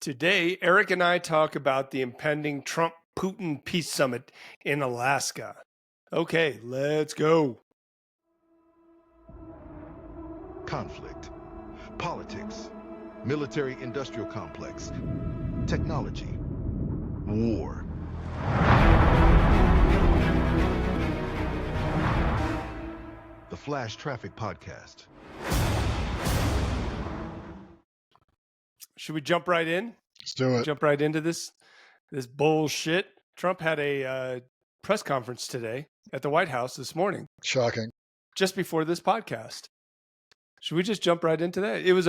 Today, Eric and I talk about the impending Trump-Putin peace summit in Alaska. Okay, let's go. Conflict, politics, military-industrial complex, technology, war. The Flash Traffic Podcast. Should we jump right in? Let's do it. Jump right into this bullshit. Trump had a press conference today at the White House this morning, Shocking. just before this podcast. Should we just jump right into that? It was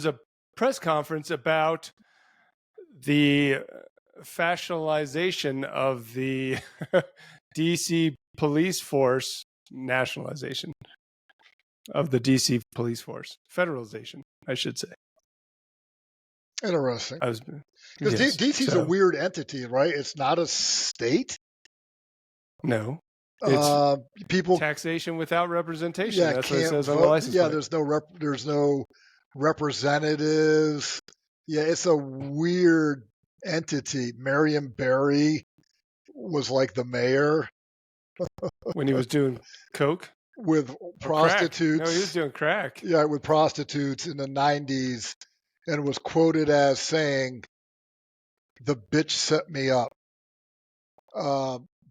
a press conference about the factionalization of the DC police force, nationalization of the DC police force, federalization, I should say. Interesting. Because Yes, DC's so- a weird entity, right? It's not a state. No. It's People, taxation without representation. yeah, That's what it can't says on the vote. license Yeah, plate. there's no representatives. Yeah, it's a weird entity. Marion Barry was like the mayor When he was doing coke with or crack. prostitutes. No, he was doing crack. Yeah, with prostitutes in the 90s, and was quoted as saying, "The bitch set me up."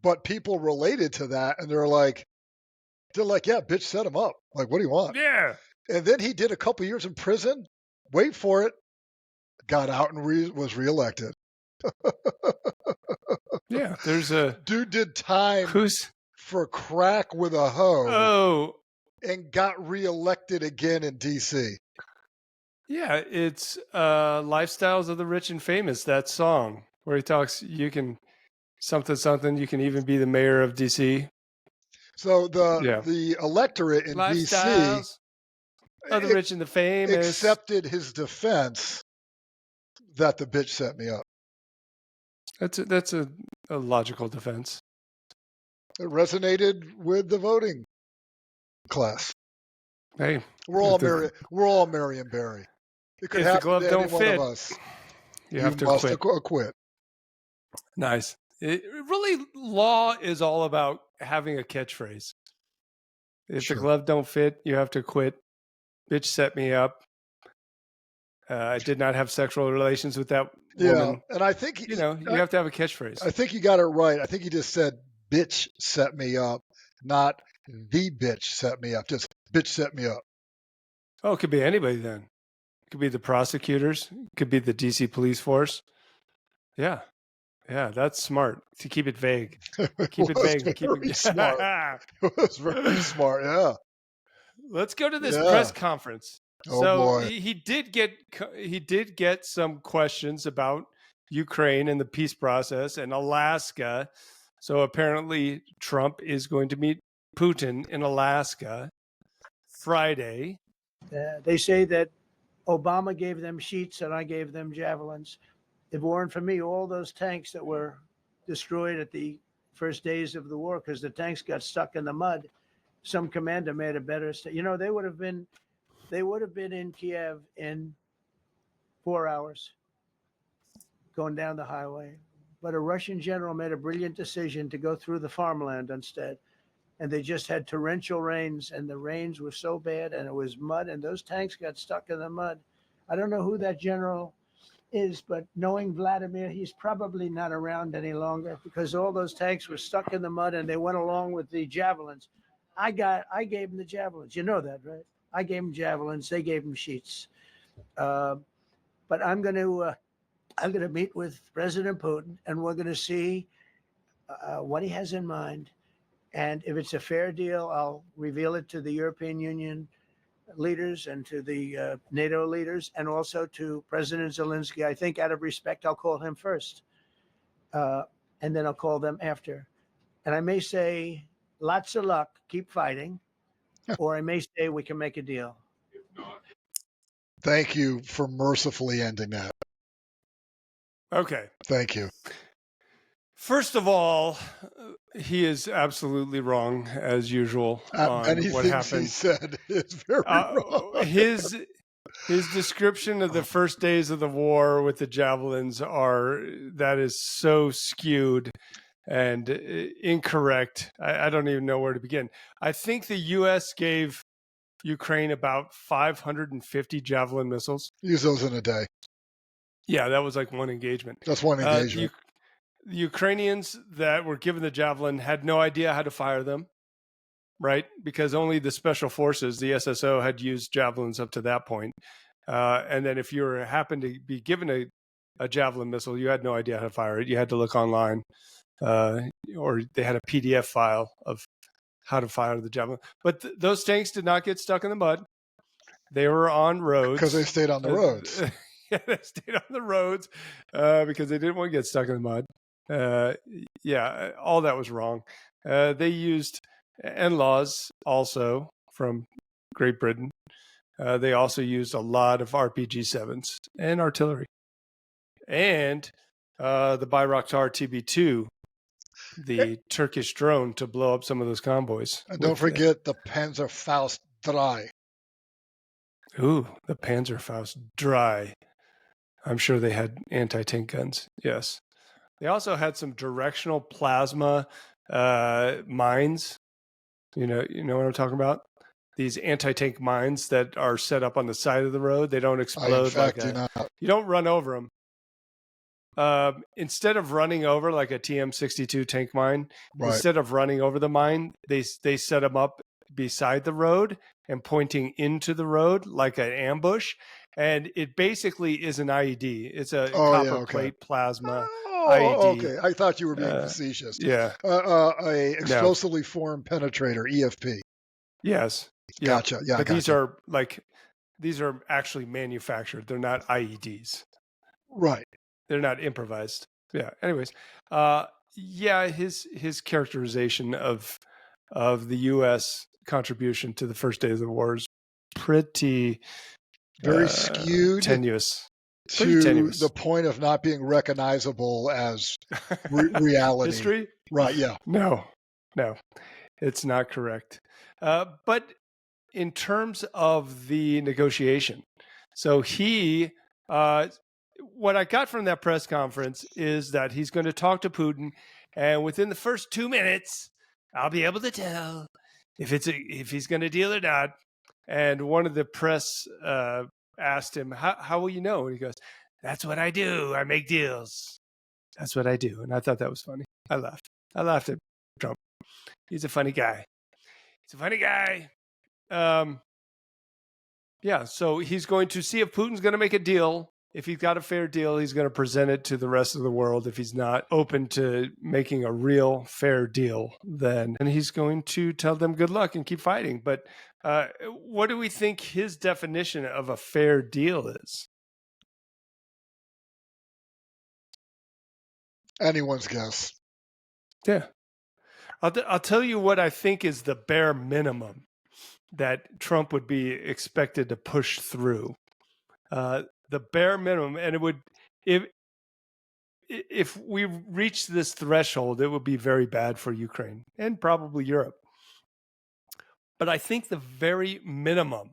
But people related to that, and they're like, "Yeah, bitch set him up. Like, what do you want?" Yeah. And then he did a couple years in prison. Wait for it. Got out and was reelected. Yeah. There's a Dude did time who's for crack with a hoe oh and got reelected again in D.C. yeah, it's Lifestyles of the Rich and Famous, that song where he talks you can something, you can even be the mayor of DC. So Yeah. the electorate in D.C. Lifestyles of the rich and the famous. accepted his defense that the bitch set me up. That's a logical defense. It resonated with the voting class. Hey, We're all If Marion Barry. It could if the happen glove to don't any one fit, of us. you have to must quit. quit. Nice. Really, law is all about having a catchphrase. If Sure. the glove don't fit, you have to quit. Bitch set me up. I did not have sexual relations with that woman. Yeah, and I think You have to have a catchphrase. I think you got it right. I think he just said bitch set me up, not the bitch set me up. Just bitch set me up. Oh, it could be anybody then. It could be the prosecutors. It could be the DC police force. Yeah. Yeah, that's smart to keep it vague. Keep it was vague. Keep very it smart. It was very smart. Yeah. Let's go to this Yeah. press conference. Oh, So boy. he did get some questions about Ukraine and the peace process and Alaska. So apparently Trump is going to meet Putin in Alaska Friday. They say that Obama gave them sheets and I gave them javelins. If it weren't for me, all those tanks that were destroyed at the first days of the war, because the tanks got stuck in the mud, some commander made a better. They would have been in Kiev in 4 hours, going down the highway. But a Russian general made a brilliant decision to go through the farmland instead. And they just had torrential rains, and the rains were so bad, and it was mud, and those tanks got stuck in the mud. I don't know who that general is, but knowing Vladimir, he's probably not around any longer, because all those tanks were stuck in the mud, and they went along with the javelins. I gave them the javelins. You know that, right? I gave them javelins. They gave them sheets. But I'm going to meet with President Putin, and we're going to see what he has in mind. And if it's a fair deal, I'll reveal it to the European Union leaders and to the NATO leaders, and also to President Zelensky. I think out of respect, I'll call him first, and then I'll call them after. And I may say, lots of luck, keep fighting, or I may say we can make a deal. Thank you for mercifully ending that. Okay. Thank you. First of all, he is absolutely wrong, as usual, on Many what things happened. he said is very wrong. His description of the first days of the war with the javelins that is so skewed and incorrect. I don't even know where to begin. I think the U.S. gave Ukraine about 550 javelin missiles. Use those in a day. Yeah, that was like one engagement. That's one engagement. The Ukrainians that were given the javelin had no idea how to fire them, right? Because only the special forces, the SSO, had used javelins up to that point. And then if you happened to be given a javelin missile, you had no idea how to fire it. You had to look online, or they had a PDF file of how to fire the javelin. But those tanks did not get stuck in the mud. They were on roads. Because they stayed on the roads. Yeah, they stayed on the roads because they didn't want to get stuck in the mud. Yeah, all that was wrong. They used NLAWs also from Great Britain. They also used a lot of RPG-7s and artillery. And the Bayraktar TB2, the Turkish drone, to blow up some of those convoys. And don't forget the Panzerfaust 3. Ooh, the Panzerfaust dry. I'm sure they had anti-tank guns. Yes. They also had some directional plasma mines. You know what I'm talking about? These anti-tank mines that are set up on the side of the road. They don't explode. You don't run over them. Instead of running over like a TM62 tank mine, instead of running over the mine, they set them up beside the road and pointing into the road like an ambush. And it basically is an IED. It's a copper plate plasma IED. Okay. I thought you were being facetious. Yeah. A explosively formed penetrator, EFP. Yes. Gotcha. Yeah. But these are actually manufactured. They're not IEDs. Right. They're not improvised. Yeah. Anyways, his characterization of the U.S. contribution to the first days of the war is pretty very skewed, tenuous, to the point of not being recognizable as reality. History? Right. Yeah. No, it's not correct. But in terms of the negotiation, so what I got from that press conference is that he's going to talk to Putin, and within the first 2 minutes, I'll be able to tell if he's going to deal or not. And one of the press asked him, how will you know? And he goes, that's what I do. I make deals. That's what I do. And I thought that was funny. I laughed at Trump. He's a funny guy. Yeah, so he's going to see if Putin's going to make a deal. If he's got a fair deal, he's going to present it to the rest of the world. If he's not open to making a real fair deal, then he's going to tell them good luck and keep fighting. But what do we think his definition of a fair deal is? Anyone's guess. Yeah. I'll tell you what I think is the bare minimum that Trump would be expected to push through. The bare minimum, and it would, if we reach this threshold, it would be very bad for Ukraine and probably Europe. But I think the very minimum,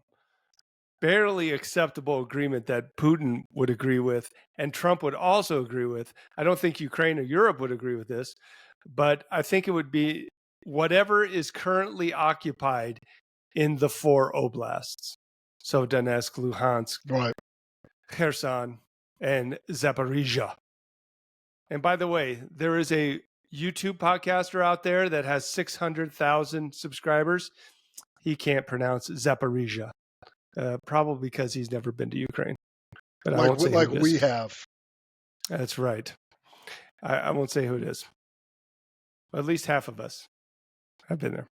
barely acceptable agreement that Putin would agree with and Trump would also agree with, I don't think Ukraine or Europe would agree with this, but I think it would be whatever is currently occupied in the 4 oblasts. So Donetsk, Luhansk, right, Kherson, and Zaporizhia. And by the way, there is a YouTube podcaster out there that has 600,000 subscribers. He can't pronounce Zaporizhia, probably because he's never been to Ukraine. But I won't say like we have. That's right. I won't say who it is. At least half of us have been there.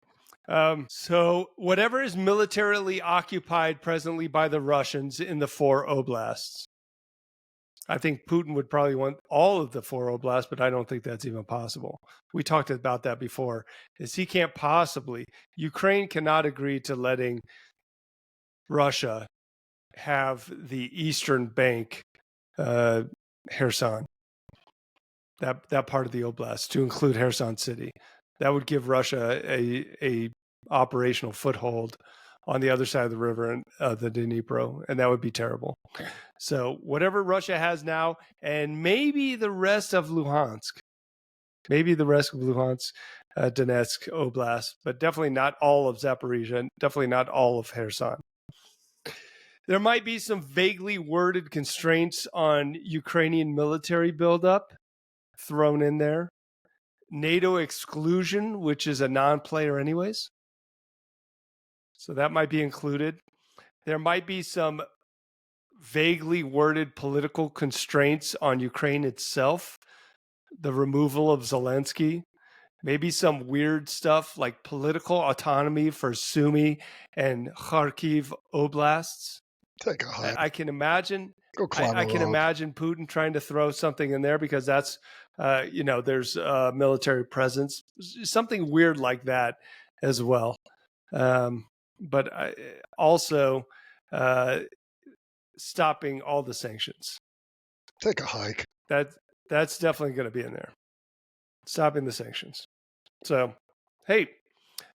So whatever is militarily occupied presently by the Russians in the 4 oblasts, I think Putin would probably want all of the 4 oblasts, but I don't think that's even possible. We talked about that before, is he can't possibly, Ukraine cannot agree to letting Russia have the eastern bank, Kherson, that part of the oblast, to include Kherson city. That would give Russia a operational foothold on the other side of the river and the Dnipro, and that would be terrible. So whatever Russia has now, and maybe the rest of Luhansk, Donetsk Oblast, but definitely not all of Zaporizhia, and definitely not all of Kherson. There might be some vaguely worded constraints on Ukrainian military buildup thrown in there. NATO exclusion, which is a non-player anyways. So that might be included. There might be some vaguely worded political constraints on Ukraine itself. The removal of Zelensky. Maybe some weird stuff like political autonomy for Sumy and Kharkiv oblasts. Take a hike. I can imagine. Go climb I a can rock. imagine Putin trying to throw something in there because that's, there's military presence, something weird like that as well. But also stopping all the sanctions. Take a hike. That's definitely going to be in there. Stopping the sanctions. So, hey,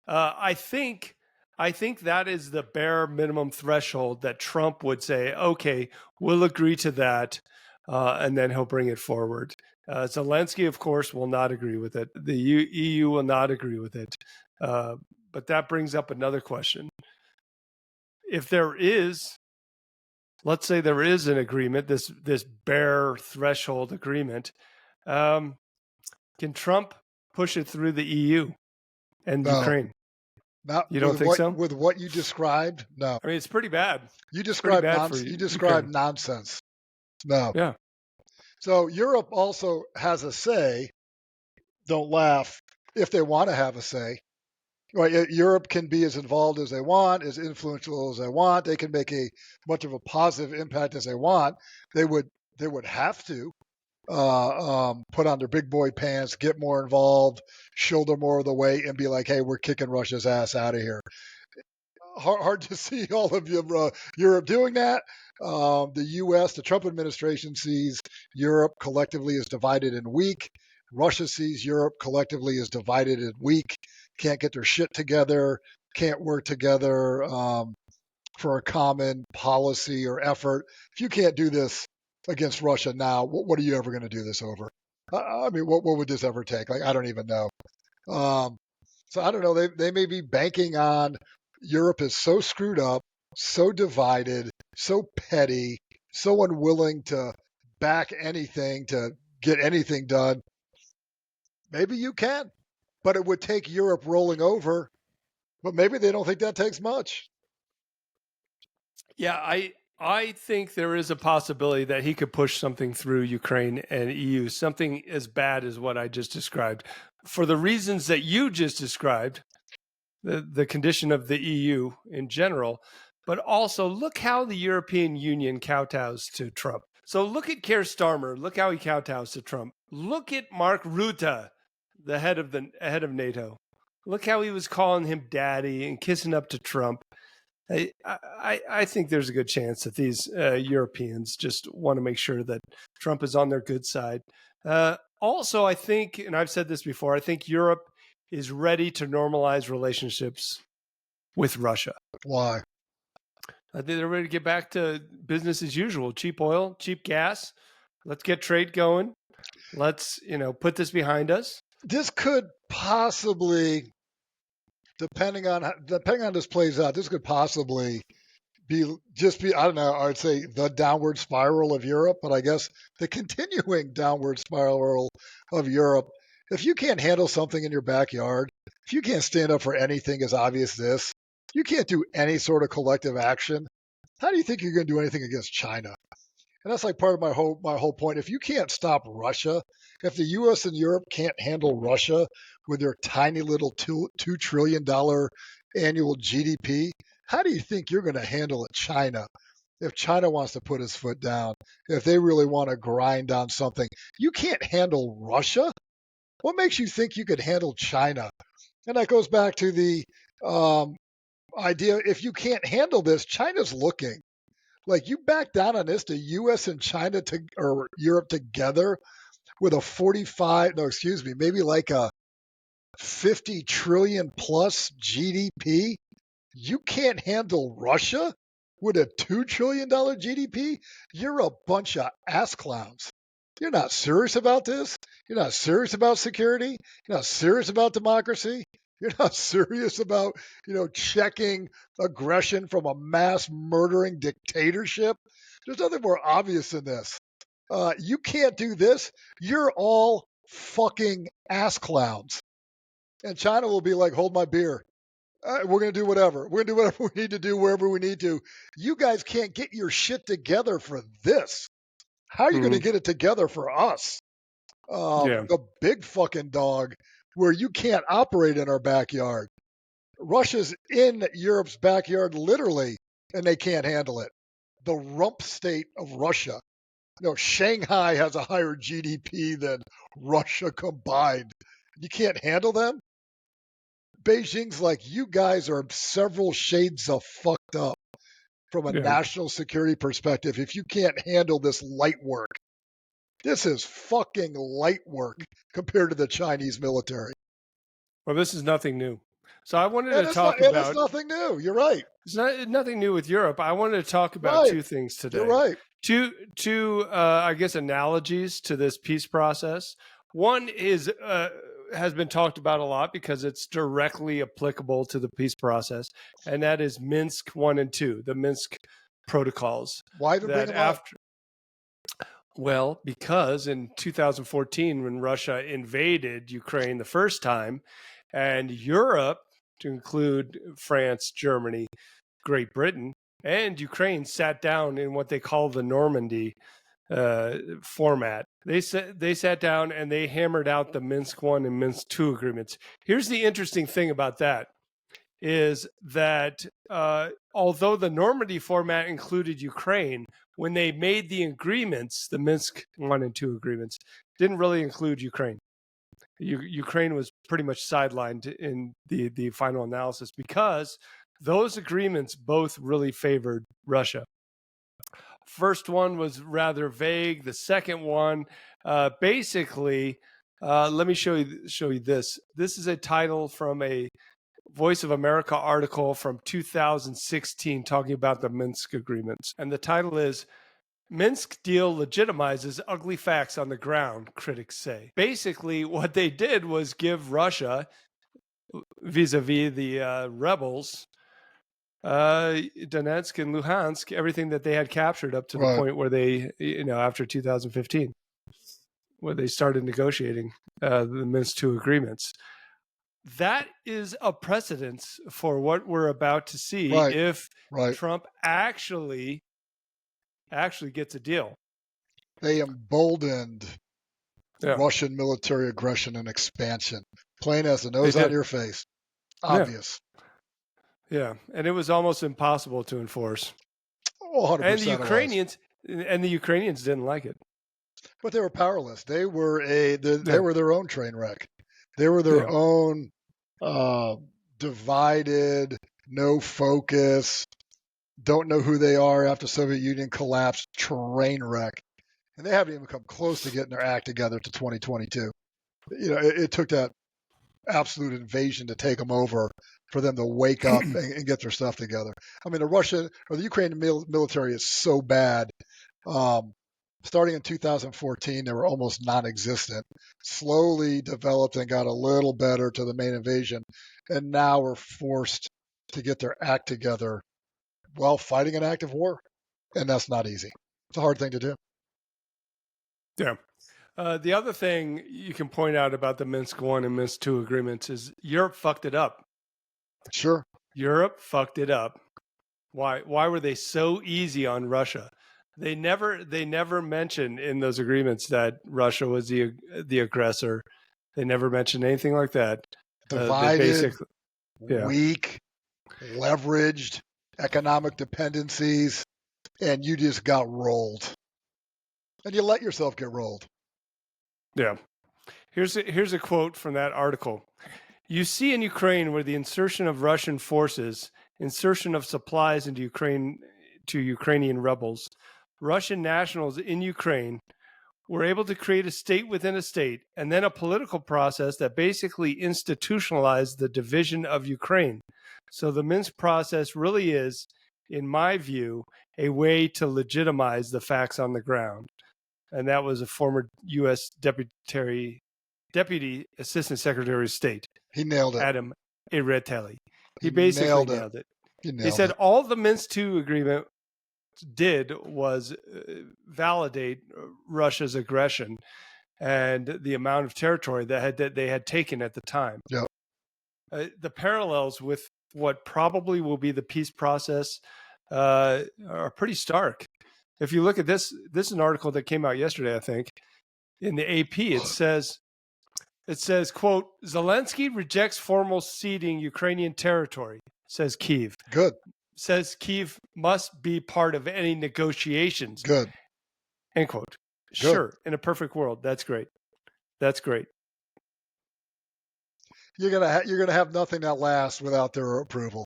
I think that is the bare minimum threshold that Trump would say, okay, we'll agree to that, and then he'll bring it forward. Zelensky, of course, will not agree with it. The EU will not agree with it. But that brings up another question. If there is, let's say there is an agreement, this bare threshold agreement, can Trump push it through the EU and No. Ukraine? Not You don't with think what, so? With what you described, no. I mean, it's pretty bad. You It's pretty described bad for you described Ukraine. nonsense. No. Yeah. So Europe also has a say. Don't laugh. If they want to have a say, right? Europe can be as involved as they want, as influential as they want. They can make a much of a positive impact as they want. They would have to put on their big boy pants, get more involved, shoulder more of the weight, and be like, "Hey, we're kicking Russia's ass out of here." Hard to see all of Europe doing that. The U.S., the Trump administration sees Europe collectively as divided and weak. Russia sees Europe collectively as divided and weak. Can't get their shit together. Can't work together for a common policy or effort. If you can't do this against Russia now, what are you ever going to do this over? I mean, what would this ever take? Like, I don't even know. So I don't know. They may be banking on Europe is so screwed up, so divided, so petty, so unwilling to back anything to get anything done. Maybe you can, but it would take Europe rolling over. But maybe they don't think that takes much. Yeah, I think there is a possibility that he could push something through Ukraine and EU, something as bad as what I just described. For the reasons that you just described, the condition of the EU in general, but also look how the European Union kowtows to Trump. So look at Keir Starmer, look how he kowtows to Trump. Look at Mark Rutte, the head of NATO. Look how he was calling him daddy and kissing up to Trump. I think there's a good chance that these Europeans just want to make sure that Trump is on their good side. Also, I think, and I've said this before, I think Europe is ready to normalize relationships with Russia. Why? I think they're ready to get back to business as usual. Cheap oil, cheap gas. Let's get trade going. Let's, put this behind us. This could possibly, depending on how this plays out, this could possibly be, I don't know, I'd say the downward spiral of Europe, but I guess the continuing downward spiral of Europe. If you can't handle something in your backyard, if you can't stand up for anything as obvious as this, you can't do any sort of collective action, how do you think you're going to do anything against China? And that's like part of my whole point. If you can't stop Russia, if the U.S. and Europe can't handle Russia with their tiny little $2 trillion annual GDP, how do you think you're going to handle it, China? If China wants to put its foot down, if they really want to grind on something, you can't handle Russia. What makes you think you could handle China? And that goes back to the idea, if you can't handle this, China's looking. Like, you back down on this, the U.S. and China or Europe together with a maybe like a 50 trillion plus GDP. You can't handle Russia with a $2 trillion GDP? You're a bunch of ass clowns. You're not serious about this. You're not serious about security. You're not serious about democracy. You're not serious about, checking aggression from a mass murdering dictatorship. There's nothing more obvious than this. You can't do this. You're all fucking ass clowns. And China will be like, hold my beer. We're going to do whatever. We're going to do whatever we need to do wherever we need to. You guys can't get your shit together for this. How are you going to get it together for us? Yeah. The big fucking dog where you can't operate in our backyard. Russia's in Europe's backyard literally, and they can't handle it. The rump state of Russia. Shanghai has a higher GDP than Russia combined. You can't handle them? Beijing's like, you guys are several shades of fucked up from a national security perspective if you can't handle this light work. This is fucking light work compared to the Chinese military. Well, this is nothing new. So I wanted to talk about... It's nothing new. You're right. It's nothing new with Europe. I wanted to talk about two things today. You're right. Two I guess, analogies to this peace process. One is... has been talked about a lot because it's directly applicable to the peace process, and that is Minsk 1 and 2, the Minsk protocols. Why even bring them up? Well, because in 2014, when Russia invaded Ukraine the first time, and Europe, to include France, Germany, Great Britain, and Ukraine, sat down in what they call the Normandy format. They sat down and they hammered out the Minsk 1 and Minsk 2 agreements. Here's the interesting thing about that is that although the Normandy format included Ukraine, when they made the agreements, the Minsk 1 and 2 agreements, didn't really include Ukraine. Ukraine was pretty much sidelined in the final analysis because those agreements both really favored Russia. First one was rather vague. The second one, basically, let me show you this. This is a title from a Voice of America article from 2016 talking about the Minsk agreements. And the title is, Minsk deal legitimizes ugly facts on the ground, critics say. Basically, what they did was give Russia, vis-a-vis the rebels, Donetsk and Luhansk, everything that they had captured up to the point where they, after 2015, where they started negotiating the Minsk 2 agreements. That is a precedence for what we're about to see if Trump actually gets a deal. They emboldened Russian military aggression and expansion. Plain as the nose on your face. Obvious. Yeah, and it was almost impossible to enforce. 100% And the Ukrainians didn't like it. But they were powerless. They were they were their own train wreck. They were their own divided, no focus, don't know who they are after Soviet Union collapsed, train wreck. And they haven't even come close to getting their act together to 2022. It took that absolute invasion to take them over for them to wake up and get their stuff together. I mean, the Ukrainian military is so bad. Starting in 2014, they were almost non-existent, slowly developed and got a little better to the main invasion. And now we're forced to get their act together while fighting an active war. And that's not easy. It's a hard thing to do. Yeah. The other thing you can point out about the Minsk 1 and Minsk 2 agreements is Europe fucked it up. Sure. Europe fucked it up. Why were they so easy on Russia? They never mentioned in those agreements that Russia was the aggressor. They never mentioned anything like that. Divided, weak, leveraged, economic dependencies, and you just got rolled. And you let yourself get rolled. Yeah. Here's a quote from that article. You see in Ukraine where the insertion of Russian forces, insertion of supplies into Ukraine to Ukrainian rebels, Russian nationals in Ukraine were able to create a state within a state, and then a political process that basically institutionalized the division of Ukraine. So the Minsk process really is, in my view, a way to legitimize the facts on the ground. And that was a former U.S. Deputy Assistant Secretary of State. He nailed it. Adam Irreteli. He basically nailed it. He said all the Minsk II agreement did was validate Russia's aggression and the amount of territory that they had taken at the time. Yep. The parallels with what probably will be the peace process are pretty stark. If you look at this is an article that came out yesterday, I think, in the AP. It says, quote, Zelensky rejects formal ceding Ukrainian territory, says Kyiv. Good. Says Kyiv must be part of any negotiations. Good. End quote. Good. Sure, in a perfect world, that's great. That's great. You're gonna have nothing that lasts without their approval.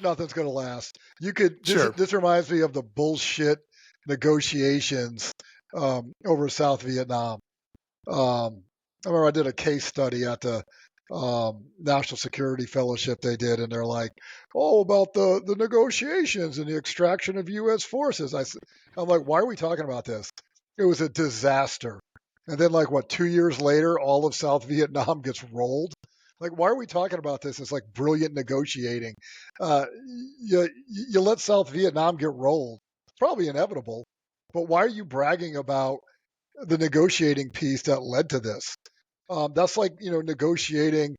Nothing's gonna last. This reminds me of the bullshit negotiations over South Vietnam. I remember I did a case study at the National Security Fellowship they did, and they're like, "Oh, about the negotiations and the extraction of U.S. forces." I'm like, "Why are we talking about this?" It was a disaster. And then, 2 years later, all of South Vietnam gets rolled. Why are we talking about this? It's like brilliant negotiating. You let South Vietnam get rolled. It's probably inevitable. But why are you bragging about the negotiating piece that led to this? That's like, negotiating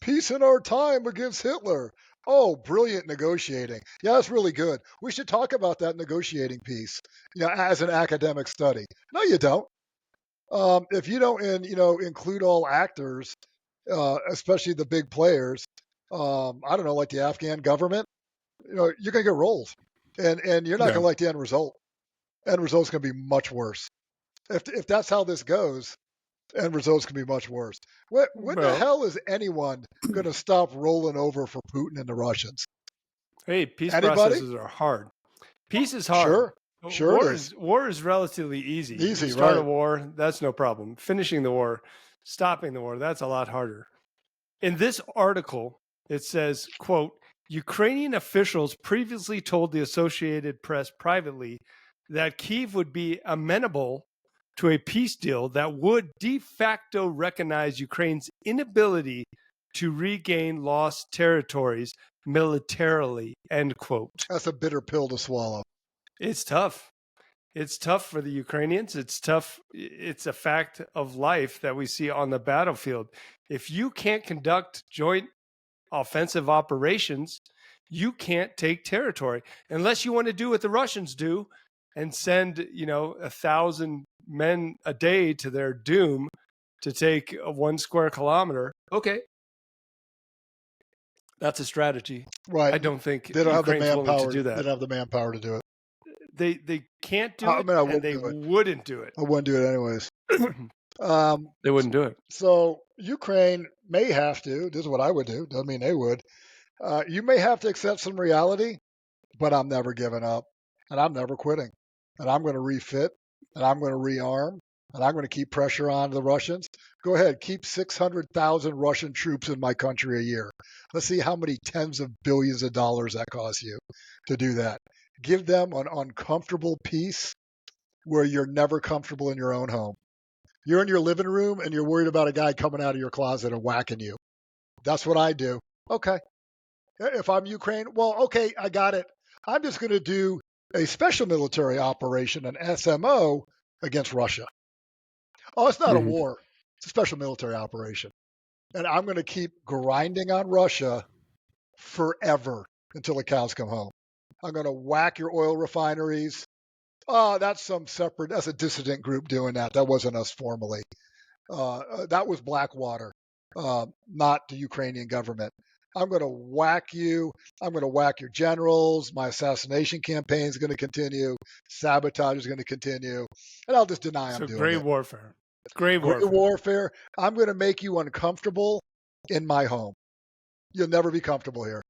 peace in our time against Hitler. Oh, brilliant negotiating. Yeah, that's really good. We should talk about that negotiating piece, as an academic study. No, you don't. If you don't, include all actors, especially the big players, I don't know, like the Afghan government, you're going to get rolled, and you're not going to like the end result. End result's going to be much worse. If that's how this goes, end results can be much worse. When the hell is anyone going to stop rolling over for Putin and the Russians? Hey, peace processes are hard. Peace is hard. Sure. War is relatively easy. You start a war, that's no problem. Finishing the war, stopping the war, that's a lot harder. In this article, it says, quote, Ukrainian officials previously told the Associated Press privately that Kyiv would be amenable to a peace deal that would de facto recognize Ukraine's inability to regain lost territories militarily, end quote. That's a bitter pill to swallow. It's tough. It's tough for the Ukrainians. It's tough. It's a fact of life that we see on the battlefield. If you can't conduct joint offensive operations, you can't take territory unless you want to do what the Russians do and send, 1,000 men a day to their doom to take 1 square kilometer. Okay. That's a strategy. Right. I don't think they don't have the manpower to do that. They don't have the manpower to do it. They can't do it, and they wouldn't do it. I wouldn't do it anyways. They wouldn't do it. So Ukraine may have to. This is what I would do. Doesn't mean they would. You may have to accept some reality, but I'm never giving up, and I'm never quitting. And I'm going to refit, and I'm going to rearm, and I'm going to keep pressure on the Russians. Go ahead, keep 600,000 Russian troops in my country a year. Let's see how many tens of billions of dollars that costs you to do that. Give them an uncomfortable peace where you're never comfortable in your own home. You're in your living room and you're worried about a guy coming out of your closet and whacking you. That's what I do. Okay. If I'm Ukraine, well, okay, I got it. I'm just going to do a special military operation, an SMO, against Russia. Oh, it's not a war. It's a special military operation. And I'm going to keep grinding on Russia forever until the cows come home. I'm going to whack your oil refineries. Oh, that's a dissident group doing that. That wasn't us formally. That was Blackwater, not the Ukrainian government. I'm going to whack you. I'm going to whack your generals. My assassination campaign is going to continue. Sabotage is going to continue. And I'll just deny I'm doing it. Great warfare. Great warfare. I'm going to make you uncomfortable in my home. You'll never be comfortable here.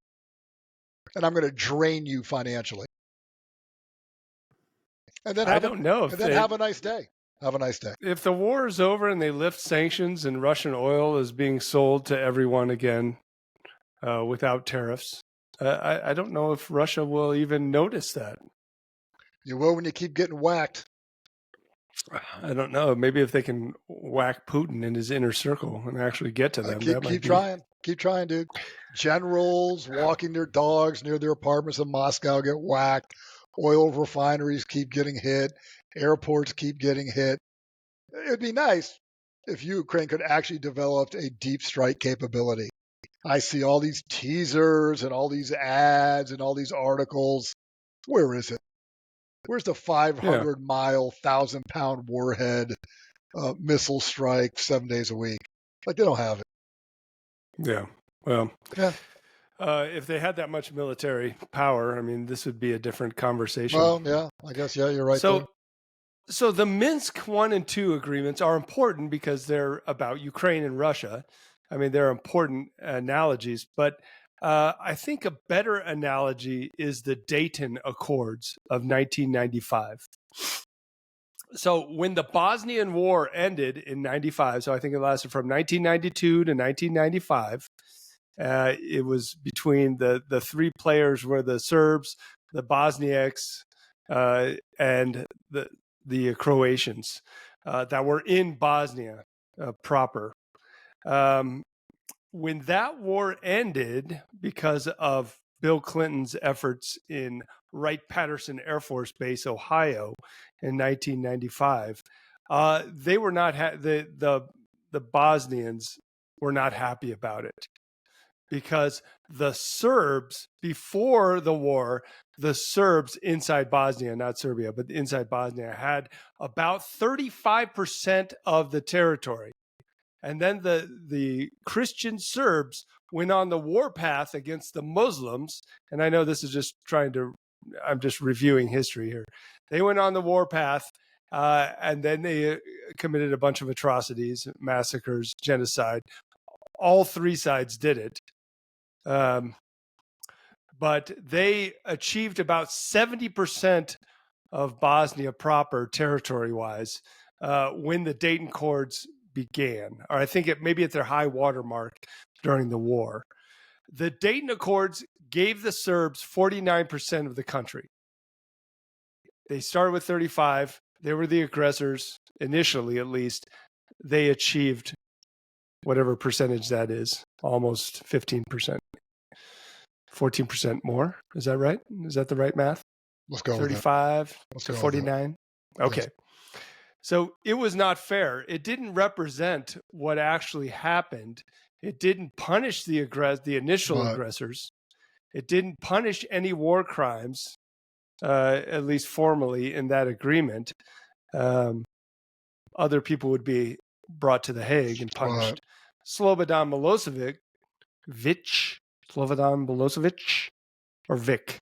And I'm going to drain you financially. And then have a nice day. Have a nice day. If the war is over and they lift sanctions and Russian oil is being sold to everyone again without tariffs, I don't know if Russia will even notice that. You will when you keep getting whacked. I don't know. Maybe if they can whack Putin in his inner circle and actually get to them, that might Keep be. trying. Keep trying, dude. Generals walking their dogs near their apartments in Moscow get whacked. Oil refineries keep getting hit. Airports keep getting hit. It'd be nice if Ukraine could actually develop a deep strike capability. I see all these teasers and all these ads and all these articles. Where is it? Where's the 500-mile, 1,000-pound warhead missile strike 7 days a week? Like, they don't have it. Yeah. Well, Yeah. If they had that much military power, I mean, this would be a different conversation. Well, yeah, I guess, yeah, you're right there. So the Minsk 1 and 2 agreements are important because they're about Ukraine and Russia. I mean, they're important analogies, but I think a better analogy is the Dayton Accords of 1995. So when the Bosnian War ended in 95, so I think it lasted from 1992 to 1995, it was between the three players were the Serbs, the Bosniaks, and the Croatians that were in Bosnia proper. When that war ended, because of Bill Clinton's efforts in Wright-Patterson Air Force Base, Ohio, in 1995, they were not the Bosnians were not happy about it, because the Serbs, before the war, the Serbs inside Bosnia, not Serbia, but inside Bosnia, had about 35% of the territory. And then the Christian Serbs went on the warpath against the Muslims. And I know this is I'm just reviewing history here. They went on the warpath, and then they committed a bunch of atrocities, massacres, genocide. All three sides did it. But they achieved about 70% of Bosnia proper, territory-wise, when the Dayton Accords began, or I think maybe at their high water mark during the war. The Dayton Accords gave the Serbs 49% of the country. They started with 35. They were the aggressors, initially at least. They achieved whatever percentage that is, almost 15%. 14% more. Is that right? Is that the right math? Let's go 35 to 49. Okay. Yes. So it was not fair. It didn't represent what actually happened. It didn't punish the initial aggressors. It didn't punish any war crimes, at least formally in that agreement. Other people would be brought to The Hague and punished. Slobodan Milosevic, Slobodan Milosevic, or Vic?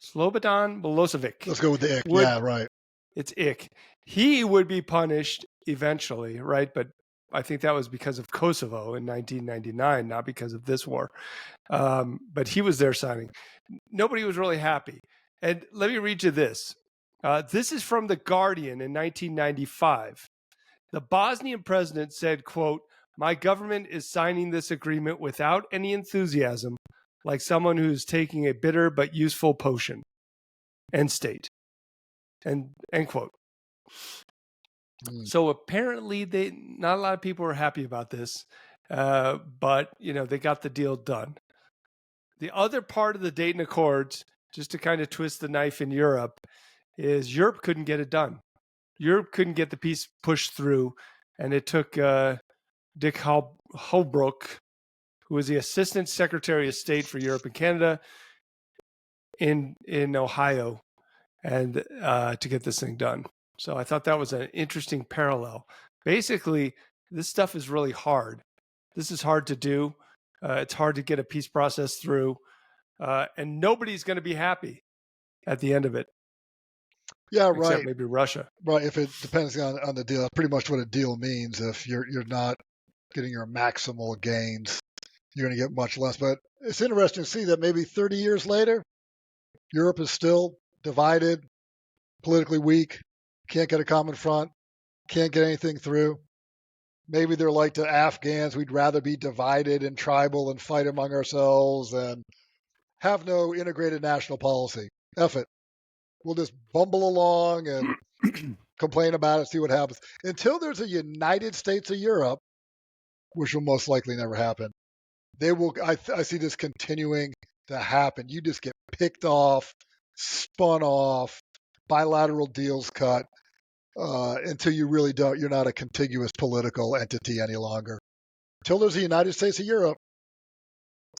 Slobodan Milosevic. Let's go with the ick. Yeah, right. It's ick. He would be punished eventually, right? But I think that was because of Kosovo in 1999, not because of this war. But he was there signing. Nobody was really happy. And let me read you this. This is from The Guardian in 1995. The Bosnian president said, quote, "My government is signing this agreement without any enthusiasm, like someone who's taking a bitter but useful potion." End state. End quote. So apparently not a lot of people were happy about this, but they got the deal done. The other part of the Dayton Accords, just to kind of twist the knife in Europe, is Europe couldn't get it done. Europe couldn't get the peace pushed through, and it took Dick Holbrooke, who was the Assistant Secretary of State for Europe and Canada in Ohio, and to get this thing done. So I thought that was an interesting parallel. Basically, this stuff is really hard. This is hard to do. It's hard to get a peace process through, and nobody's going to be happy at the end of it. Yeah, right. Except maybe Russia. Right. If it depends on the deal, pretty much what a deal means. If you're not getting your maximal gains, you're going to get much less. But it's interesting to see that maybe 30 years later, Europe is still divided, politically weak, can't get a common front, Can't get anything through. Maybe they're like the Afghans. We'd rather be divided and tribal and fight among ourselves and have no integrated national policy. F it. We'll just bumble along and complain about it, see what happens. Until there's a United States of Europe, which will most likely never happen, they will. I see this continuing to happen. You just get picked off, spun off, bilateral deals cut, until you really don't. You're not a contiguous political entity any longer. Until there's a United States of Europe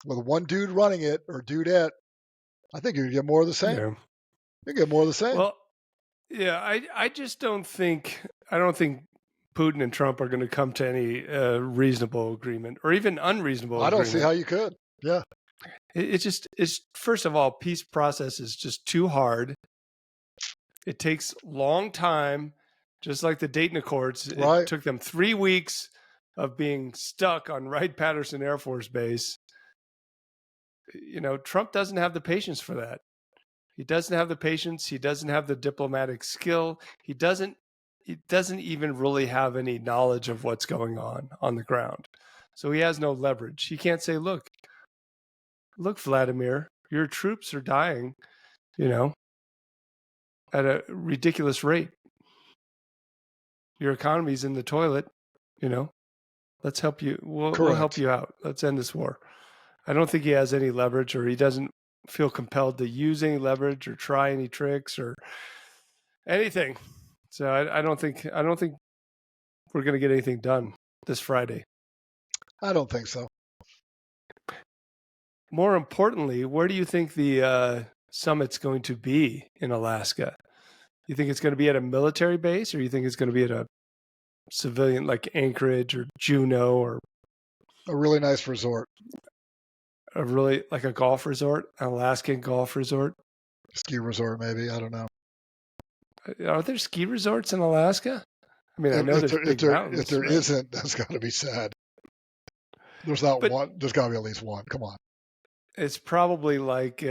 with one dude running it or dudette, I think you're gonna get more of the same. Yeah. You get more of the same. Well, yeah, I just don't think Putin and Trump are going to come to any reasonable agreement or even unreasonable. I don't agreement. see how you could. Yeah, It's first of all, peace process is just too hard. It takes long time, just like the Dayton Accords. Right. It took them 3 weeks of being stuck on Wright-Patterson Air Force Base. Trump doesn't have the patience for that. He doesn't have the patience. He doesn't have the diplomatic skill. He doesn't even really have any knowledge of what's going on the ground. So he has no leverage. He can't say, look, Vladimir, your troops are dying, at a ridiculous rate. Your economy's in the toilet, let's help you. We'll help you out. Let's end this war. I don't think he has any leverage, or he doesn't feel compelled to use any leverage or try any tricks or anything. So I don't think we're going to get anything done this Friday. I don't think so. More importantly, where do you think the summit's going to be in Alaska? You think it's going to be at a military base, or you think it's going to be at a civilian like Anchorage or Juneau, or a really nice resort? A really like a golf resort, an Alaskan golf resort? Ski resort, maybe. I don't know. Are there ski resorts in Alaska? I mean, I know there's big mountains. If there isn't, that's got to be sad. There's not one. There's got to be at least one. Come on. It's probably like,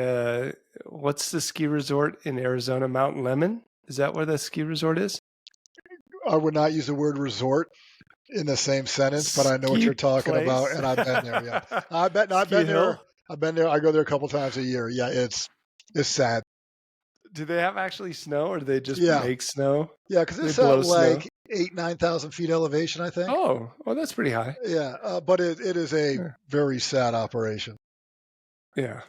what's the ski resort in Arizona? Mount Lemmon? Is that where the ski resort is? I would not use the word resort in the same sentence, but I know what you're talking about, and I've been there. Yeah, I've been there. I've been there. I go there a couple times a year. Yeah, it's sad. Do they have actually snow, or do they just make snow? Yeah, because it's at like 8,000-9,000 feet elevation, I think. Oh, well, that's pretty high. Yeah, but it is a very sad operation. Yeah.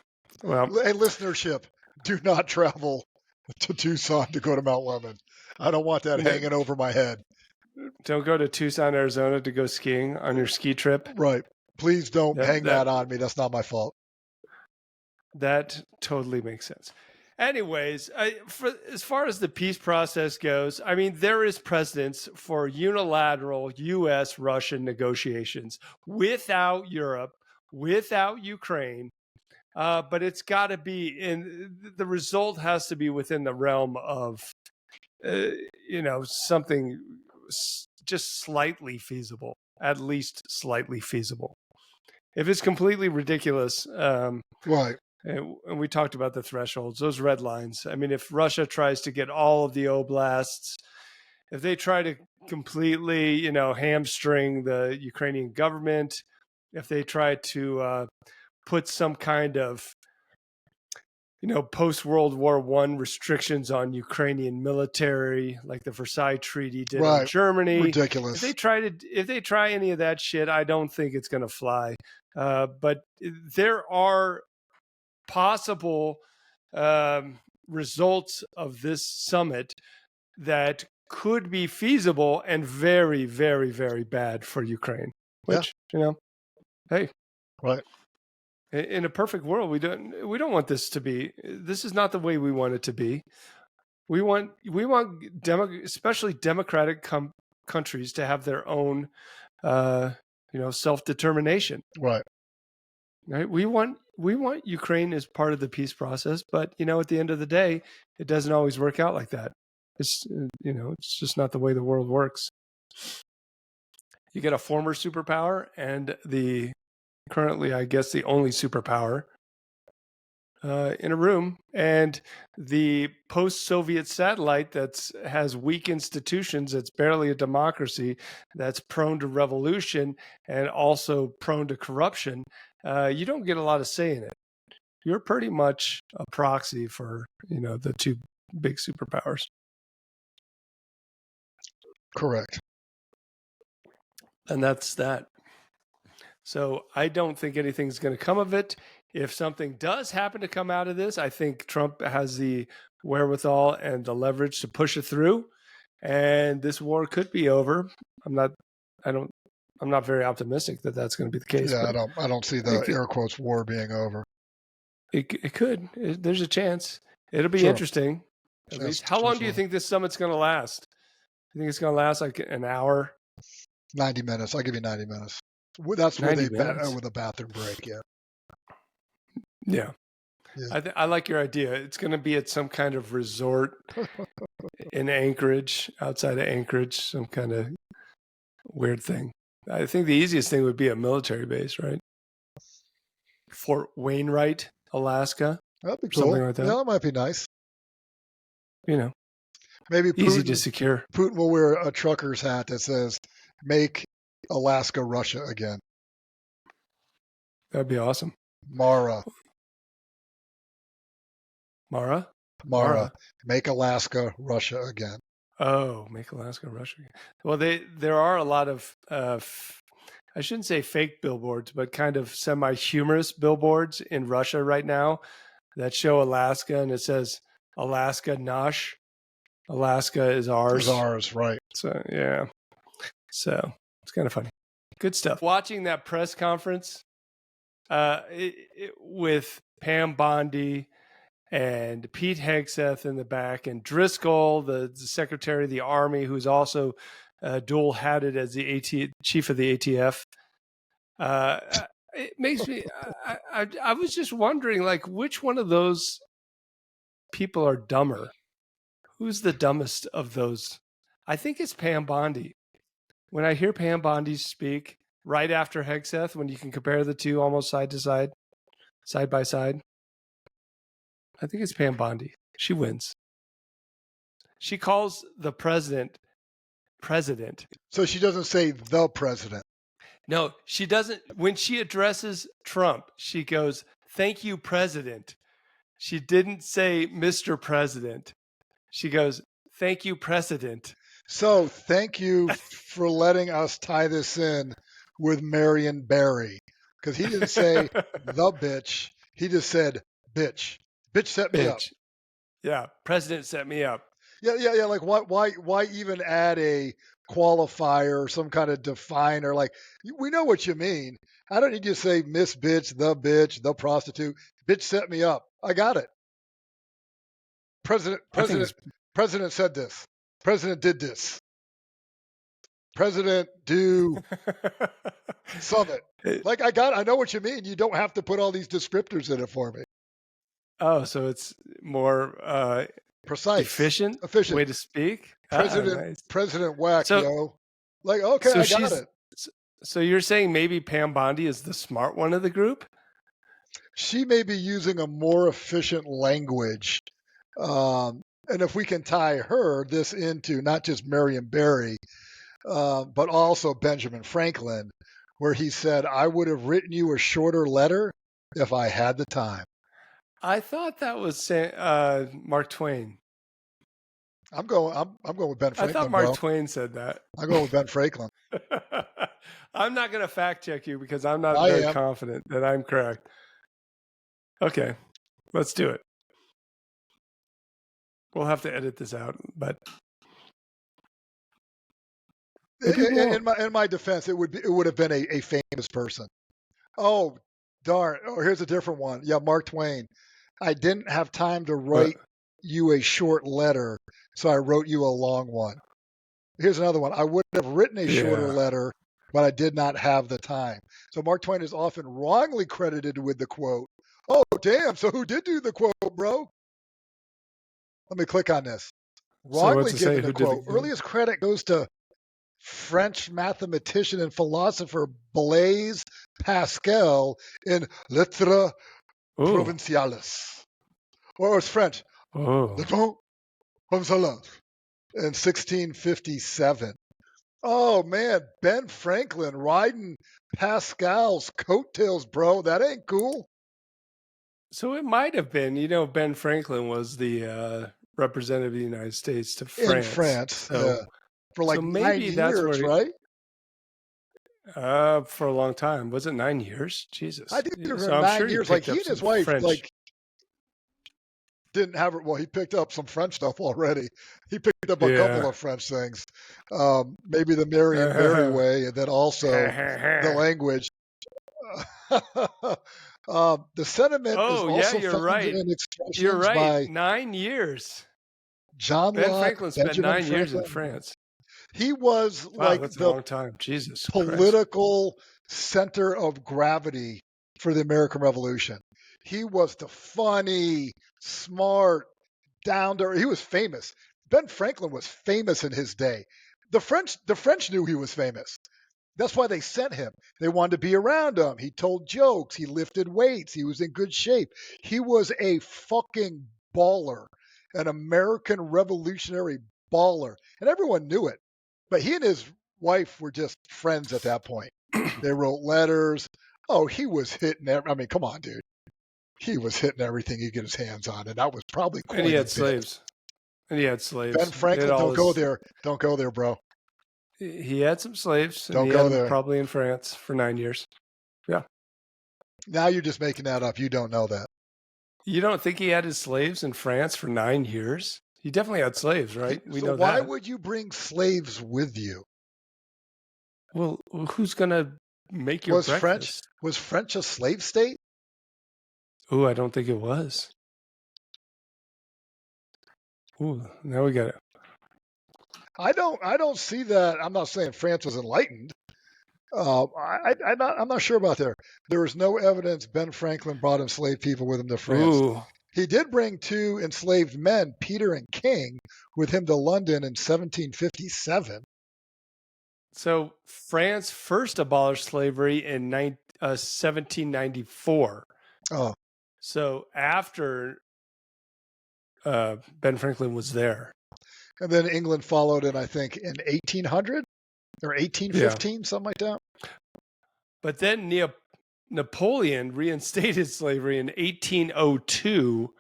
Well, hey, listenership, do not travel to Tucson to go to Mount Lemmon. I don't want that hanging over my head. Don't go to Tucson, Arizona to go skiing on your ski trip. Right. Please don't hang that on me. That's not my fault. That totally makes sense. Anyways, as far as the peace process goes, I mean, there is precedence for unilateral U.S.-Russian negotiations without Europe, without Ukraine, but it's got to be the result has to be within the realm of, something just slightly feasible, at least slightly feasible. If it's completely ridiculous, right. And we talked about the thresholds, those red lines. I mean, if Russia tries to get all of the oblasts, if they try to completely, hamstring the Ukrainian government, if they try to put some kind of, post-World War I restrictions on Ukrainian military, like the Versailles Treaty did on Germany. Ridiculous. If they try any of that shit, I don't think it's going to fly. But there are possible results of this summit that could be feasible and very, very, very bad for Ukraine. Which, hey, right. In a perfect world, we don't want this to be. This is not the way we want it to be. We want especially democratic countries to have their own, self-determination. Right. Right. We want Ukraine as part of the peace process, but at the end of the day, it doesn't always work out like that. It's it's just not the way the world works. You get a former superpower and currently, I guess, the only superpower in a room, and the post-Soviet satellite has weak institutions, that's barely a democracy, that's prone to revolution and also prone to corruption, you don't get a lot of say in it. You're pretty much a proxy for, the two big superpowers. Correct. And that's that. So I don't think anything's going to come of it. If something does happen to come out of this, I think Trump has the wherewithal and the leverage to push it through, and this war could be over. I'm not very optimistic that that's going to be the case. Yeah, I don't see the air quotes war being over. It could. There's a chance. It'll be interesting. At least. How long do you think this summit's going to last? You think it's going to last like an hour? 90 minutes. I'll give you 90 minutes. That's where they met with a bathroom break. Yeah. I like your idea. It's going to be at some kind of resort in Anchorage, outside of Anchorage, some kind of weird thing. I think the easiest thing would be a military base, right? Fort Wainwright, Alaska. That'd be cool. Something like that. Yeah, that might be nice. Maybe easy to secure. Putin will wear a trucker's hat that says, "Make Alaska Russia again." That'd be awesome. Mara. Make Alaska Russia again. Oh, make Alaska Russia again. Well, there are a lot of, I shouldn't say fake billboards, but kind of semi-humorous billboards in Russia right now that show Alaska, and it says, "Alaska Nash." Alaska is ours. It's ours, right. So, yeah. So, it's kind of funny. Good stuff. Watching that press conference with Pam Bondi and Pete Hegseth in the back, and Driscoll, the Secretary of the Army, who's also dual-hatted as the chief of the ATF. It makes me. I was just wondering, like, which one of those people are dumber? Who's the dumbest of those? I think it's Pam Bondi. When I hear Pam Bondi speak right after Hegseth, when you can compare the two almost side by side, I think it's Pam Bondi. She wins. She calls the president. So she doesn't say the president. No, she doesn't. When she addresses Trump, she goes, "Thank you, President." She didn't say Mr. President. She goes, "Thank you, President." So thank you for letting us tie this in with Marion Barry, because he didn't say the bitch. He just said bitch. Bitch set me up. Yeah, President set me up. Yeah. Like, why even add a qualifier or some kind of definer? Like, we know what you mean. How don't you just say Miss Bitch, the prostitute? Bitch set me up. I got it. President said this. President did this. President do summit. Like, I know what you mean. You don't have to put all these descriptors in it for me. Oh, so it's more precise, efficient way to speak. President whack, yo. Like, okay, I got it. So you're saying maybe Pam Bondi is the smart one of the group? She may be using a more efficient language. And if we can tie this into not just Marion Barry, but also Benjamin Franklin, where he said, "I would have written you a shorter letter if I had the time." I thought that was Mark Twain. I'm going with Ben Franklin. I thought Mark Twain said that. I'm going with Ben Franklin. I'm not going to fact check you because I'm not very confident that I'm correct. Okay, let's do it. We'll have to edit this out, but in my defense, it would have been a famous person. Oh, darn! Oh, here's a different one. Yeah, Mark Twain. I didn't have time to write you a short letter, so I wrote you a long one. Here's another one. I would have written a shorter letter, but I did not have the time. So Mark Twain is often wrongly credited with the quote. Oh, damn. So who did do the quote, bro? Let me click on this. Wrongly given the quote. Earliest credit goes to French mathematician and philosopher Blaise Pascal in Lettres Ooh. provinciales. Or it's French. Oh. Le temps provinciales in 1657. Oh man, Ben Franklin riding Pascal's coattails, bro. That ain't cool. So it might have been, Ben Franklin was the representative of the United States to In France. France, So, yeah. For like so 9 maybe that's years, where right? for a long time. Was it 9 years? Jesus. I think it was So I'm 9 sure he years. Like picked he up and his some wife, French. like didn't have it. Well, he picked up some French stuff already. He picked up a couple of French things. Maybe the Marion Mary way, and then also the language. The sentiment is Oh, yeah, also you're found right. in You're expressions right. by 9 years. John Ben Locke, Franklin spent Benjamin 9 years in Franklin. France. He was Wow, like that's a the long time. Jesus Christ. political center of gravity for the American Revolution. He was the funny, smart, down there. He was famous. Ben Franklin was famous in his day. The French knew he was famous. That's why they sent him. They wanted to be around him. He told jokes. He lifted weights. He was in good shape. He was a fucking baller, an American revolutionary baller. And everyone knew it. But he and his wife were just friends at that point. They wrote letters. Oh, he was hitting I mean, come on, dude. He was hitting everything he could get his hands on. And that was probably quite And he a had bit. slaves. Ben Franklin, don't go there. Don't go there, bro. He had some slaves, and Don't he go had them there. probably in France for 9 years. Yeah. Now you're just making that up. You don't know that. You don't think he had his slaves in France for 9 years? He definitely had slaves, right? We know why that. would you bring slaves with you? Well, who's going to make your breakfast? Was French a slave state? Ooh, I don't think it was. Ooh, now we got it. I don't see that. I'm not saying France was enlightened. I'm not sure about there. There is no evidence Ben Franklin brought enslaved people with him to France. Ooh. He did bring 2 enslaved men, Peter and King, with him to London in 1757. So France first abolished slavery in 1794. Oh. So after Ben Franklin was there. And then England followed in, I think, in 1800 or 1815, something like that. But then Napoleon reinstated slavery in 1802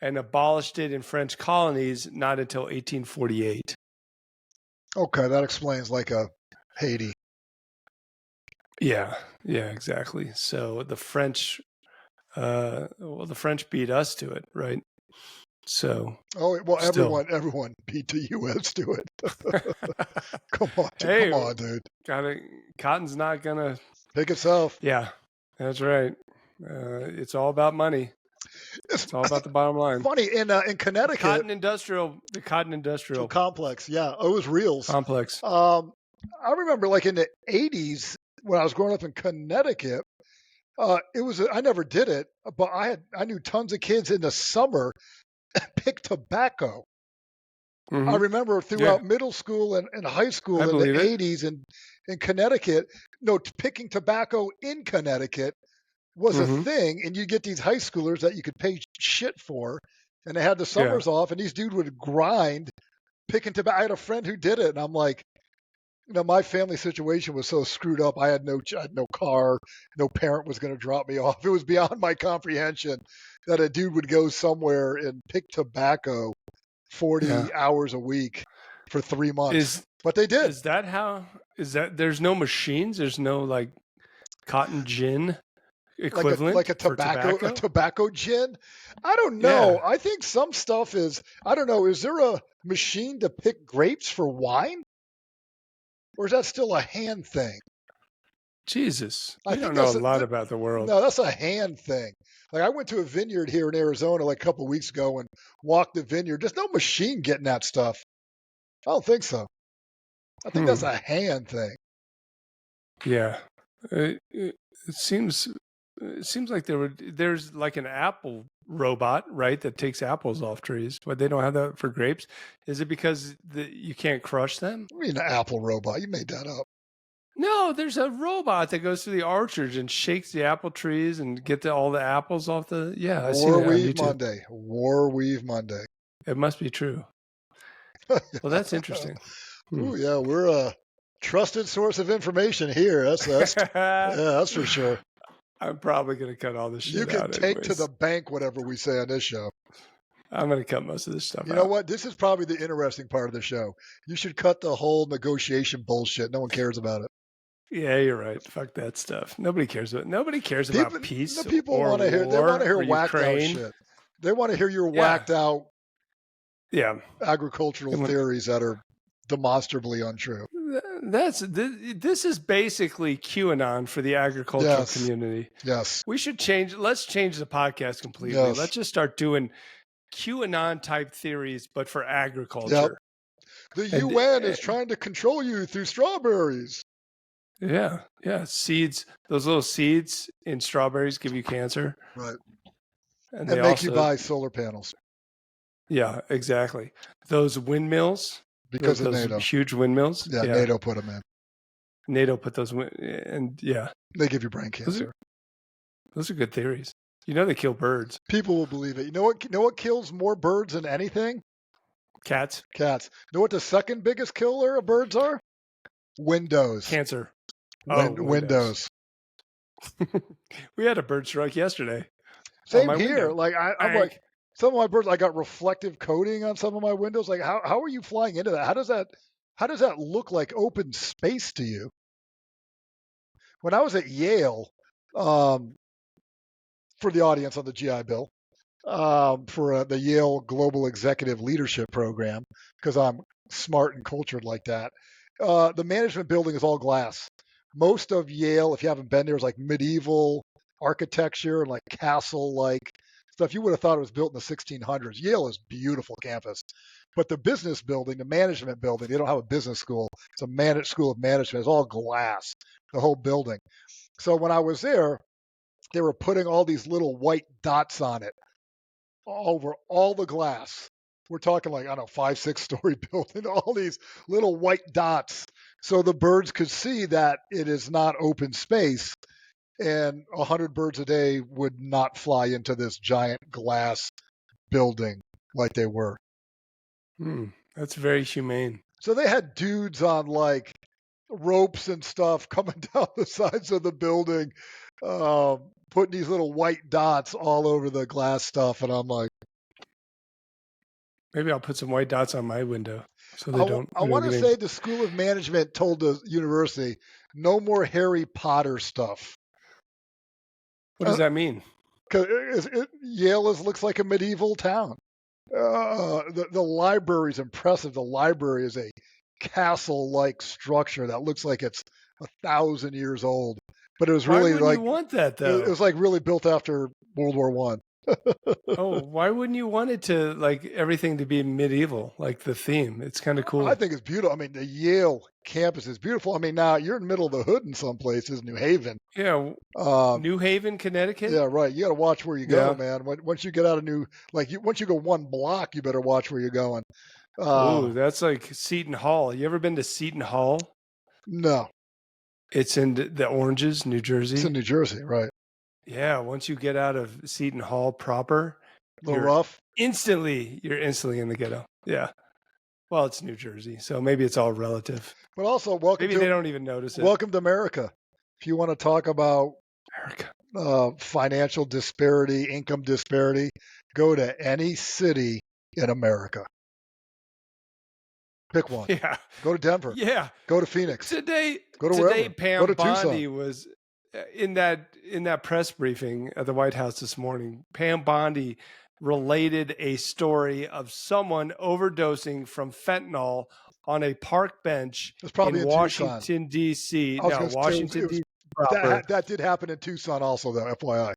and abolished it in French colonies not until 1848. Okay, that explains like a Haiti. Yeah, exactly. So the French, the French beat us to it, right? So. Oh well, everyone beat the U.S. to it. Come on, dude. Cotton's not gonna pick itself. Yeah, that's right. It's all about money. It's all about the bottom line. Funny in Connecticut, the cotton industrial complex. Yeah, it was Reels complex. I remember, like in the '80s when I was growing up in Connecticut. It was I never did it, but I knew tons of kids in the summer pick tobacco. Mm-hmm. I remember throughout middle school and high school in the 80s in Connecticut, picking tobacco in Connecticut was a thing, and you get these high schoolers that you could pay shit for, and they had the summers off, and these dudes would grind picking tobacco. I had a friend who did it, and I'm like, my family situation was so screwed up. I had no car, no parent was going to drop me off. It was beyond my comprehension that a dude would go somewhere and pick tobacco 40 hours a week for 3 months. But they did. Is that there's no machines? There's no like cotton gin equivalent like a tobacco gin? I don't know. I think some stuff is, I don't know. Is there a machine to pick grapes for wine? Or is that still a hand thing? Jesus. I don't know a lot about the world. No, that's a hand thing. Like I went to a vineyard here in Arizona like a couple of weeks ago and walked the vineyard. There's no machine getting that stuff. I don't think so. I think that's a hand thing. Yeah. It seems like there's like an apple robot, right, that takes apples off trees, but they don't have that for grapes. Is it because you can't crush them? I mean, an apple robot. You made that up. No, there's a robot that goes through the orchards and shakes the apple trees and get all the apples off the. Yeah, I see War that on Weave YouTube. Monday. War Weave Monday. It must be true. Well, that's interesting. Ooh, yeah, we're a trusted source of information here. That's for sure. I'm probably going to cut all this shit You can out take to anyways. the bank whatever we say on this show. I'm going to cut most of this stuff You out. know what? This is probably the interesting part of the show. You should cut the whole negotiation bullshit. No one cares about it. Yeah, you're right. Fuck that stuff. Nobody cares about peace. The people or want to hear. They war want to hear or whacked out Ukraine. shit. They want to hear your Yeah. whacked out Yeah, agricultural theories that are demonstrably untrue. This is basically QAnon for the agricultural community. Yes. We should change. Let's change the podcast completely. Yes. Let's just start doing QAnon type theories, but for agriculture. Yep. The UN is trying to control you through strawberries. Yeah. Seeds. Those little seeds in strawberries give you cancer. Right. And they make you buy solar panels. Yeah, exactly. Those windmills. Because those of NATO. Huge windmills. Yeah, NATO put them in. NATO put those and yeah. They give you brain cancer. Those are good theories. You know they kill birds. People will believe it. You know what kills more birds than anything? Cats. You know what the second biggest killer of birds are? Windows. Cancer. Windows. We had a bird strike yesterday. Same here. Window. Like I'm like some of my birds, I got reflective coating on some of my windows. Like how are you flying into that? How does that look like open space to you? When I was at Yale, for the audience on the GI Bill, for the Yale Global Executive Leadership Program, because I'm smart and cultured like that. The management building is all glass. Most of Yale, if you haven't been there, is like medieval architecture and like castle-like stuff. You would have thought it was built in the 1600s. Yale is a beautiful campus. But the business building, the management building, they don't have a business school. It's a school of management. It's all glass, the whole building. So when I was there, they were putting all these little white dots on it over all the glass. We're talking like, I don't know, 5-6 story building, all these little white dots. So the birds could see that it is not open space, and 100 birds a day would not fly into this giant glass building like they were. That's very humane. So they had dudes on like ropes and stuff coming down the sides of the building, putting these little white dots all over the glass stuff. And I'm like, maybe I'll put some white dots on my window so they don't. I want to say the School of Management told the university, no more Harry Potter stuff. What does that mean? Because Yale looks like a medieval town. The library is impressive. The library is a castle-like structure that looks like it's 1,000 years old. But it was really you want that though? It was like really built after World War One. Why wouldn't you want it to like everything to be medieval, like the theme? It's kind of cool. I think it's beautiful. I mean, the Yale campus is beautiful. I mean, now you're in the middle of the hood in some places, New Haven. Yeah, New Haven, Connecticut. Yeah, right. You got to watch where you go, man. Once you get out of once you go one block, you better watch where you're going. That's like Seton Hall. You ever been to Seton Hall? No. It's in the Oranges, New Jersey. It's in New Jersey, right? Yeah, once you get out of Seton Hall proper, a little rough. You're instantly in the ghetto. Yeah. Well, it's New Jersey, so maybe it's all relative. But also, maybe they don't even notice it. Welcome to America. If you want to talk about America, financial disparity, income disparity, go to any city in America. Pick one. Yeah. Go to Denver. Yeah. Go to Phoenix. Today, wherever. Pam Bondi was in that press briefing at the White House this morning. Pam Bondi related a story of someone overdosing from fentanyl on a park bench in Washington, D.C. No, Washington, D.C. That did happen in Tucson also, though, FYI.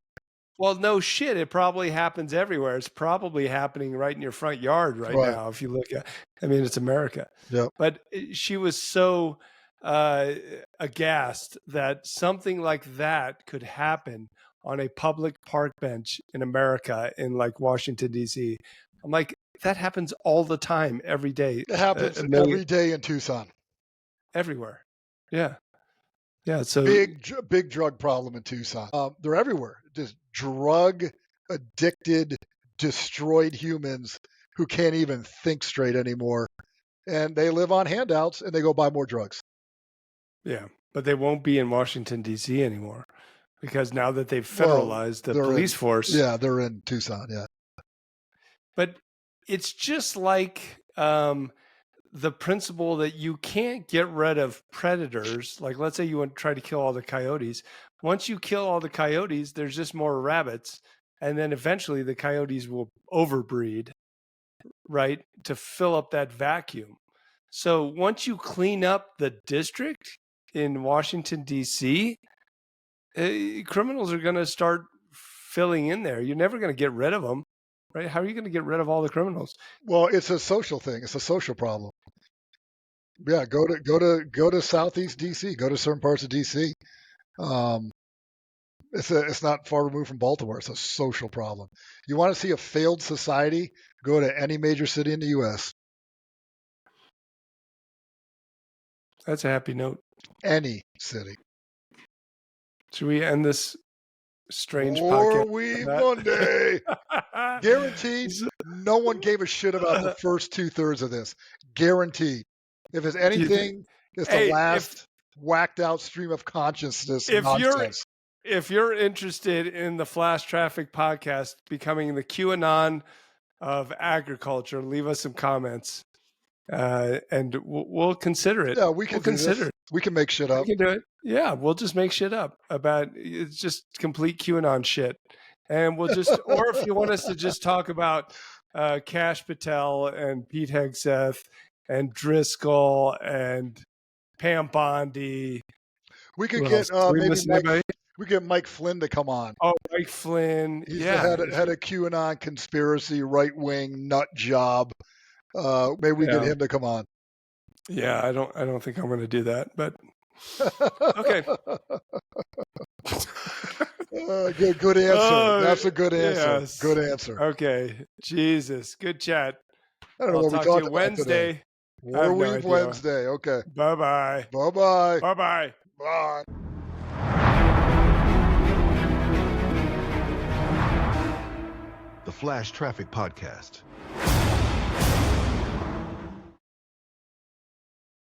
Well, no shit. It probably happens everywhere. It's probably happening right in your front yard right now. If you look at, it's America. Yep. But she was so aghast that something like that could happen on a public park bench in America in like Washington, D.C. I'm like, that happens all the time, every day. It happens every day in Tucson. Everywhere. Yeah. Yeah. So Big drug problem in Tucson. They're everywhere. Just drug addicted, destroyed humans who can't even think straight anymore. And they live on handouts and they go buy more drugs. yeah, but they won't be in Washington, D.C. anymore because now that they've Well, federalized the they're police in- force. Yeah, they're in Tucson. Yeah. But it's just like the principle that you can't get rid of predators. Like, let's say you want to try to kill all the coyotes. Once you kill all the coyotes, there's just more rabbits. And then eventually the coyotes will overbreed, right, to fill up that vacuum. So once you clean up the district in Washington, D.C., criminals are going to start filling in there. You're never going to get rid of them, right? How are you going to get rid of all the criminals? Well, it's a social thing. It's a social problem. Yeah, go to Southeast DC. Go to certain parts of DC. It's not far removed from Baltimore. It's a social problem. You want to see a failed society? Go to any major city in the U.S. That's a happy note. Any city. Should we end this strange War podcast? Weave Monday. Guaranteed. No one gave a shit about the first 2/3 of this. Guaranteed. If it's anything, it's the last whacked out stream of consciousness nonsense. If you're interested in the Flash Traffic podcast becoming the QAnon of agriculture, leave us some comments, and we'll consider it. Yeah, we can consider it. We can make shit up. We can do it. Yeah, we'll just make shit up about it's just complete QAnon shit, and we'll just or if you want us to just talk about Kash Patel and Pete Hegseth and Driscoll and Pam Bondi. We could get maybe Mike Flynn to come on. Oh, Mike Flynn. He's the head of QAnon conspiracy, right wing nut job. Maybe we get him to come on. Yeah, I don't think I'm going to do that, but okay. Good answer. That's a good answer. Yes. Good answer. Okay. Jesus. Good chat. I don't know what we talked about Wednesday. Today. War Weave Wednesday. Okay. Bye-bye. Bye-bye. Bye-bye. Bye. The Flash Traffic Podcast.